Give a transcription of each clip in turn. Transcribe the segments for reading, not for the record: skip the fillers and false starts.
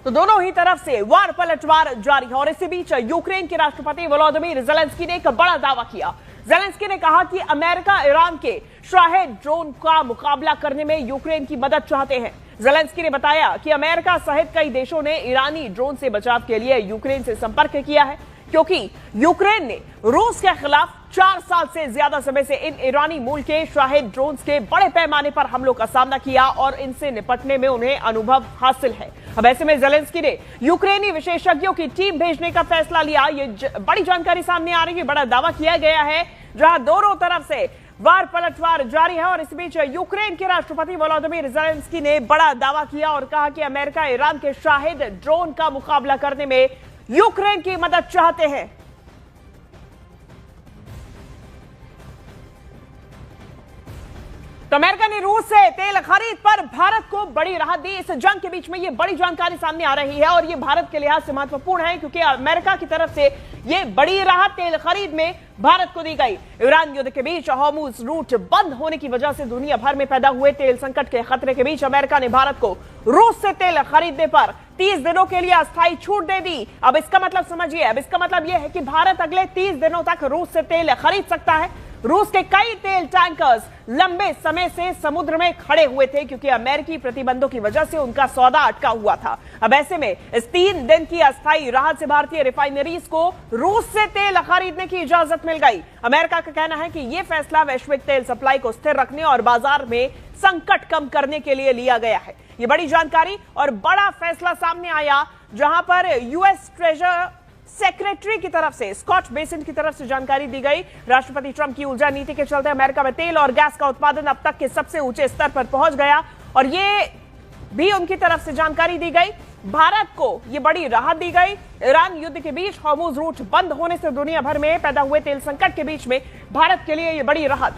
तो दोनों ही तरफ से वार पलटवार जारी है और इसी बीच यूक्रेन के राष्ट्रपति वोलोदिमीर ज़ेलेंस्की ने एक बड़ा दावा किया। ज़ेलेंस्की ने कहा कि अमेरिका ईरान के शाहेद ड्रोन का मुकाबला करने में यूक्रेन की मदद चाहते हैं। ज़ेलेंस्की ने बताया कि अमेरिका सहित कई देशों ने ईरानी ड्रोन से बचाव के लिए यूक्रेन से संपर्क किया है, क्योंकि यूक्रेन ने रूस के खिलाफ 4 साल से ज्यादा समय से इन ईरानी मूल के शाहेद ड्रोन्स के बड़े पैमाने पर हमलों का सामना किया और इनसे निपटने में उन्हें अनुभव हासिल है। अब ऐसे में ज़ेलेंस्की ने यूक्रेनी विशेषज्ञों की टीम भेजने का फैसला लिया। ये बड़ी जानकारी सामने आ रही है, बड़ा दावा किया गया है, जहां दोनों तरफ से वार पलटवार जारी है। और इस बीच यूक्रेन के राष्ट्रपति वोलोदिमीर ज़ेलेंस्की ने बड़ा दावा किया और कहा कि अमेरिका ईरान के शाहेद ड्रोन का मुकाबला करने में यूक्रेन की मदद चाहते हैं। तो अमेरिका ने रूस से तेल खरीद पर भारत को बड़ी राहत दी। इस जंग के बीच में यह बड़ी जानकारी सामने आ रही है और यह भारत के लिहाज से महत्वपूर्ण है, क्योंकि अमेरिका की तरफ से यह बड़ी राहत तेल खरीद में भारत को दी गई। ईरान युद्ध के बीच हॉर्मुज़ रूट बंद होने की वजह से दुनिया भर में पैदा हुए तेल संकट के खतरे के बीच अमेरिका ने भारत को रूस से तेल खरीदने पर 30 दिनों के लिए अस्थायी छूट दे दी। अब इसका मतलब समझिए, अब इसका मतलब यह है कि भारत अगले 30 दिनों तक रूस से तेल खरीद सकता है। रूस के कई तेल टैंकर्स लंबे समय से समुद्र में खड़े हुए थे, क्योंकि अमेरिकी प्रतिबंधों की वजह से उनका सौदा अटका हुआ था। अब ऐसे में इस 3 दिन की अस्थायी राहत से भारतीय रिफाइनरीज को रूस से तेल खरीदने की इजाजत मिल गई। अमेरिका का कहना है कि यह फैसला वैश्विक तेल सप्लाई को स्थिर रखने और बाजार में संकट कम करने के लिए लिया गया है। यह बड़ी जानकारी और बड़ा फैसला सामने आया, जहां पर यूएस ट्रेजर सेक्रेटरी की तरफ से, स्कॉट बेसेंट की तरफ से जानकारी दी गई। राष्ट्रपति ट्रंप की ऊर्जा नीति के चलते अमेरिका में तेल और गैस का उत्पादन अब तक के सबसे ऊंचे स्तर पर पहुंच गया और ये भी उनकी तरफ से जानकारी दी गई। भारत को ये बड़ी राहत दी गई। ईरान युद्ध के बीच हॉर्मुज़ रूट बंद होने से दुनिया भर में पैदा हुए तेल संकट के बीच में भारत के लिए यह बड़ी राहत।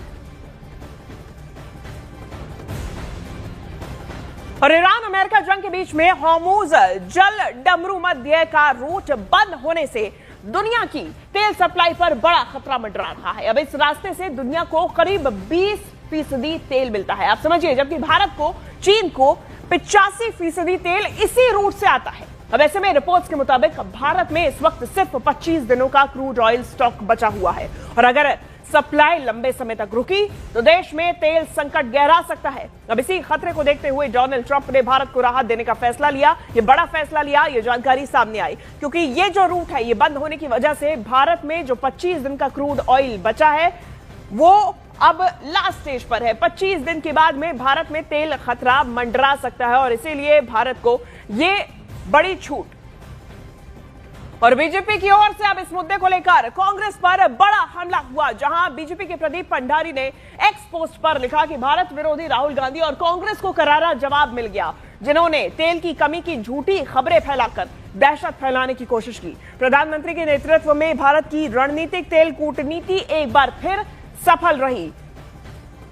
और ईरान अमेरिका जंग के बीच में हॉर्मुज़ जल डमरू मध्य का रूट बंद होने से दुनिया की तेल सप्लाई पर बड़ा खतरा मंडरा रहा है। अब इस रास्ते से दुनिया को करीब 20% तेल मिलता है, आप समझिए, जबकि भारत को, चीन को 85% तेल इसी रूट से आता है। अब ऐसे में रिपोर्ट्स के मुताबिक भारत में इस वक्त सिर्फ 25 दिनों का क्रूड ऑयल स्टॉक बचा हुआ है और अगर सप्लाई लंबे समय तक रुकी तो देश में तेल संकट गहरा सकता है। अब इसी खतरे को देखते हुए डोनाल्ड ट्रंप ने भारत को राहत देने का फैसला लिया। ये बड़ा फैसला लिया, ये जानकारी सामने आई, क्योंकि ये जो रूट है ये बंद होने की वजह से भारत में जो 25 दिन का क्रूड ऑयल बचा है वो अब लास्ट स्टेज पर है। 25 दिन के बाद में भारत में तेल खतरा मंडरा सकता है और इसीलिए भारत को ये बड़ी छूट। और बीजेपी की ओर से अब इस मुद्दे को लेकर कांग्रेस पर बड़ा हमला हुआ, जहां बीजेपी के प्रदीप भंडारी ने एक्स पोस्ट पर लिखा कि भारत विरोधी राहुल गांधी और कांग्रेस को करारा जवाब मिल गया, जिन्होंने तेल की कमी की झूठी खबरें फैलाकर दहशत फैलाने की कोशिश की। प्रधानमंत्री के नेतृत्व में भारत की रणनीतिक तेल कूटनीति एक बार फिर सफल रही।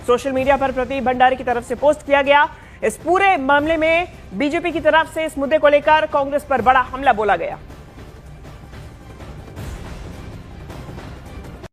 सोशल मीडिया पर प्रदीप भंडारी की तरफ से पोस्ट किया गया। इस पूरे मामले में बीजेपी की तरफ से इस मुद्दे को लेकर कांग्रेस पर बड़ा हमला बोला गया।